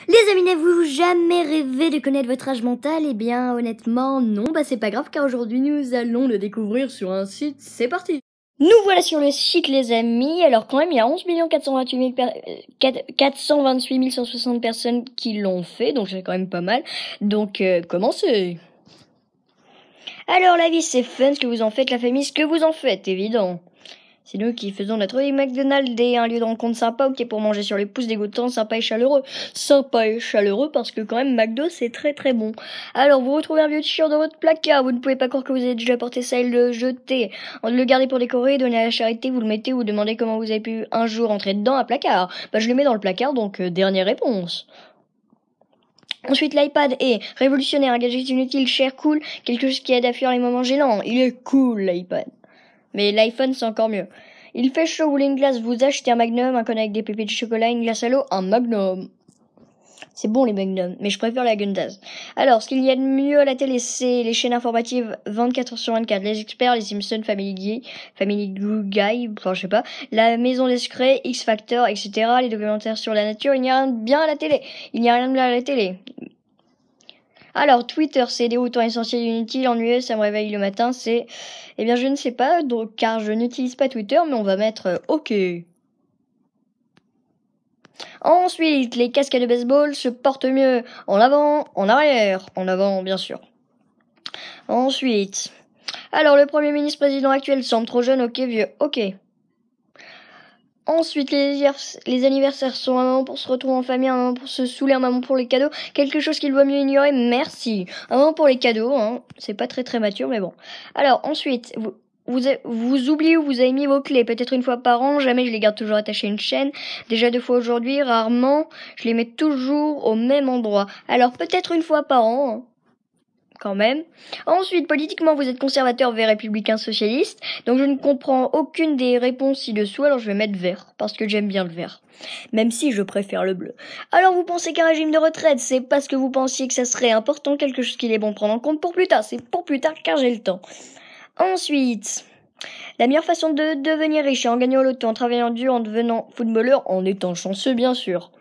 Les amis, n'avez-vous jamais rêvé de connaître votre âge mental? Eh bien, honnêtement, non, c'est pas grave, car aujourd'hui, nous allons le découvrir sur un site. C'est parti! Nous voilà sur le site, les amis. Alors, quand même, il y a 11 428 160 personnes qui l'ont fait, donc c'est quand même pas mal. Donc, commencez! Alors, la vie, c'est fun, ce que vous en faites, la famille, ce que vous en faites, évident. C'est nous qui faisons notre vie McDonald's, un lieu de rencontre sympa, ok, pour manger sur les pouces dégoûtants, sympa et chaleureux. Sympa et chaleureux parce que quand même McDo c'est très très bon. Alors vous retrouvez un vieux t-shirt dans votre placard, vous ne pouvez pas croire que vous avez déjà porté ça et le jeter. Le garder pour décorer, donner à la charité, vous le mettez, vous demandez comment vous avez pu un jour entrer dedans, un placard. Je le mets dans le placard, donc dernière réponse. Ensuite, l'iPad est révolutionnaire, un gadget inutile, cher, cool, quelque chose qui aide à fuir les moments gênants. Il est cool, l'iPad. Mais l'iPhone, c'est encore mieux. Il fait chaud, vous voulez une glace, vous achetez un Magnum, un cône avec des pépés de chocolat, une glace à l'eau, un Magnum. C'est bon les Magnum, mais je préfère la Gundaz. Alors, ce qu'il y a de mieux à la télé, c'est les chaînes informatives 24h/24, les experts, les Simpsons, Family Guy, enfin je sais pas, la Maison des Secrets, X Factor, etc., les documentaires sur la nature, il n'y a rien de bien à la télé. Il n'y a rien de bien à la télé. Alors, Twitter, c'est des routons essentiels inutiles, ennuyeux, ça me réveille le matin, c'est... Eh bien, je ne sais pas, donc, car je n'utilise pas Twitter, mais on va mettre OK. Ensuite, les casques de baseball se portent mieux en avant, en arrière, en avant, bien sûr. Ensuite, alors, le Premier ministre président actuel semble trop jeune, OK, vieux, OK. Ensuite, les anniversaires sont un moment pour se retrouver en famille, un moment pour se saouler, un moment pour les cadeaux. Quelque chose qu'il vaut mieux ignorer, merci. Un moment pour les cadeaux, hein. C'est pas très très mature, mais bon. Alors, ensuite, vous oubliez où vous avez mis vos clés. Peut-être une fois par an, jamais je les garde toujours attachées à une chaîne. Déjà 2 fois aujourd'hui, rarement. Je les mets toujours au même endroit. Alors, peut-être une fois par an, hein. Quand même. Ensuite, politiquement, vous êtes conservateur, vert, républicain, socialiste. Donc, je ne comprends aucune des réponses ci-dessous. Alors, je vais mettre vert, parce que j'aime bien le vert. Même si je préfère le bleu. Alors, vous pensez qu'un régime de retraite, c'est parce que vous pensiez que ça serait important, quelque chose qu'il est bon de prendre en compte pour plus tard. C'est pour plus tard, car j'ai le temps. Ensuite, la meilleure façon de devenir riche est en gagnant au loto, en travaillant dur, en devenant footballeur, en étant chanceux, bien sûr.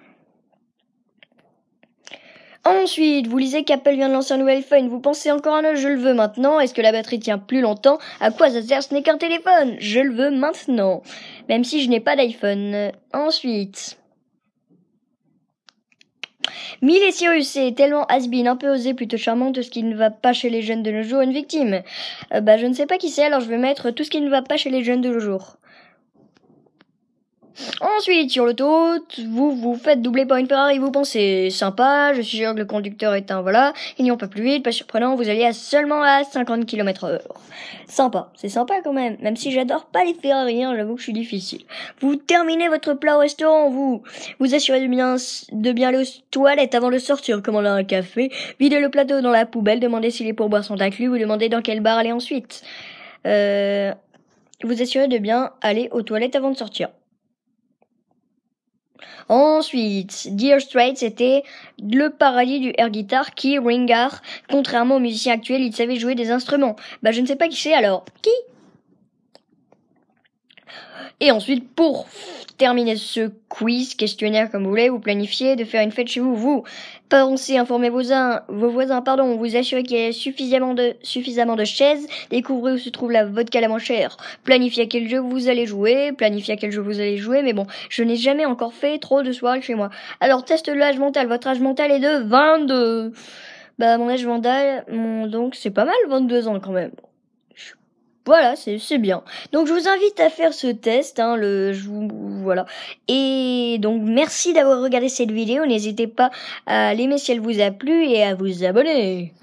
Ensuite, vous lisez qu'Apple vient de lancer un nouvel iPhone. Vous pensez encore un autre, je le veux maintenant. Est-ce que la batterie tient plus longtemps? À quoi ça sert? Ce n'est qu'un téléphone. Je le veux maintenant. Même si je n'ai pas d'iPhone. Ensuite, Miley Cyrus est tellement has-been, un peu osé, plutôt charmante, tout ce qui ne va pas chez les jeunes de nos jours, une victime. Je ne sais pas qui c'est, alors je vais mettre tout ce qui ne va pas chez les jeunes de nos jours. Ensuite, sur l'autoroute, vous vous faites doubler par une Ferrari, vous pensez sympa, je suis sûr que le conducteur est un voilà, il n'y en pas plus vite, pas surprenant, vous allez seulement à 50 km/h. Sympa, c'est sympa quand même si j'adore pas les Ferrari, hein, j'avoue que je suis difficile. Vous terminez votre plat au restaurant, vous assurez de bien aller aux toilettes avant de sortir, commander un café, videz le plateau dans la poubelle, demandez si les pourboires sont inclus, vous demandez dans quel bar aller ensuite. Vous assurez de bien aller aux toilettes avant de sortir. Ensuite, Dire Straits était le paradis du air guitar qui, Ringar, contrairement aux musiciens actuels, il savait jouer des instruments. Je ne sais pas qui c'est alors. Qui? Et ensuite, pour terminer ce quiz, questionnaire comme vous voulez, vous planifiez de faire une fête chez vous. Vous pensez informer vos voisins, vous assurez qu'il y a suffisamment de chaises, découvrez où se trouve la vodka la moins chère, planifiez à quel jeu vous allez jouer, mais bon, je n'ai jamais encore fait trop de soirées chez moi. Alors, teste l'âge mental, votre âge mental est de 22. Mon âge mental, donc c'est pas mal, 22 ans quand même. Voilà, c'est bien. Donc je vous invite à faire ce test, hein, voilà. Et donc merci d'avoir regardé cette vidéo. N'hésitez pas à l'aimer si elle vous a plu et à vous abonner.